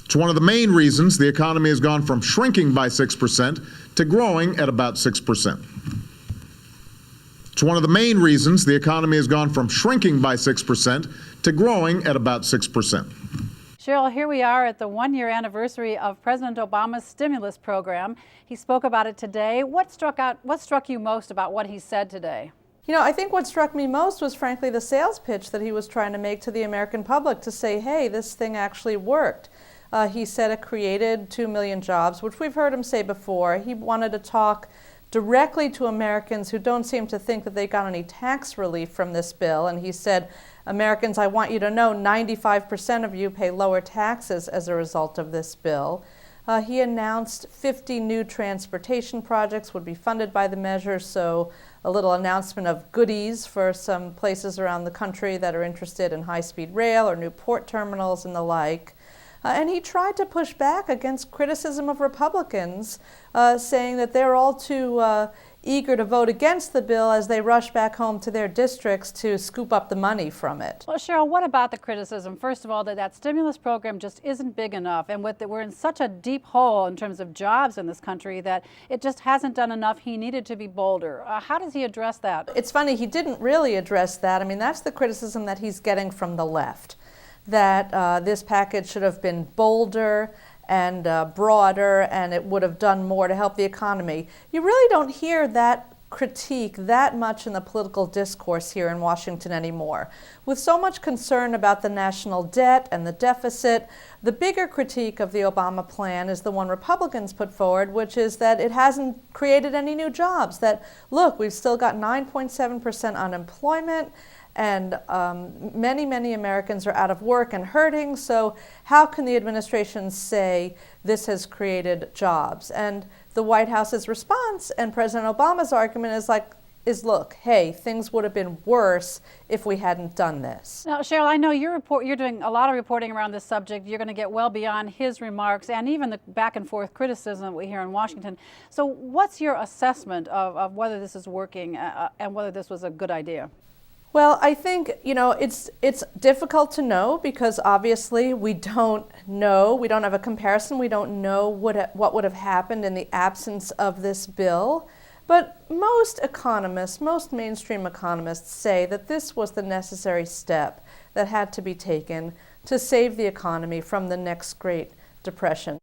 It's one of the main reasons the economy has gone from shrinking by 6% to growing at about 6%. It's one of the main reasons the economy has gone from shrinking by 6% to growing at about 6%. Cheryl, here we are at the one-year anniversary of President Obama's stimulus program. He spoke about it today. What struck you most about what he said today? You know, I think what struck me most was frankly the sales pitch that he was trying to make to the American public to say, hey, this thing actually worked. He said it created 2 million jobs, which we've heard him say before. He wanted to talk directly to Americans who don't seem to think that they got any tax relief from this bill. And he said, Americans, I want you to know 95% of you pay lower taxes as a result of this bill. He announced 50 new transportation projects would be funded by the measure, so a little announcement of goodies for some places around the country that are interested in high-speed rail or new port terminals and the like. And he tried to push back against criticism of Republicans, saying that they're all too eager to vote against the bill as they rush back home to their districts to scoop up the money from it. Well, Cheryl, what about the criticism? First of all, that stimulus program just isn't big enough, and we're in such a deep hole in terms of jobs in this country that it just hasn't done enough. He needed to be bolder. How does he address that? It's funny, he didn't really address that. I mean, that's the criticism that he's getting from the left, that this package should have been bolder and broader, and it would have done more to help the economy. You really don't hear that critique that much in the political discourse here in Washington anymore. With so much concern about the national debt and the deficit, the bigger critique of the Obama plan is the one Republicans put forward, which is that it hasn't created any new jobs. That, look, we've still got 9.7% unemployment, and many, many Americans are out of work and hurting, so how can the administration say this has created jobs? And the White House's response and President Obama's argument is look, hey, things would have been worse if we hadn't done this. Now, Cheryl, I know you're doing a lot of reporting around this subject. You're going to get well beyond his remarks and even the back and forth criticism that we hear in Washington. So what's your assessment of whether this is working and whether this was a good idea? Well, I think, you know, it's difficult to know because obviously we don't know. We don't have a comparison. We don't know what would have happened in the absence of this bill. But most economists, most mainstream economists say that this was the necessary step that had to be taken to save the economy from the next Great Depression.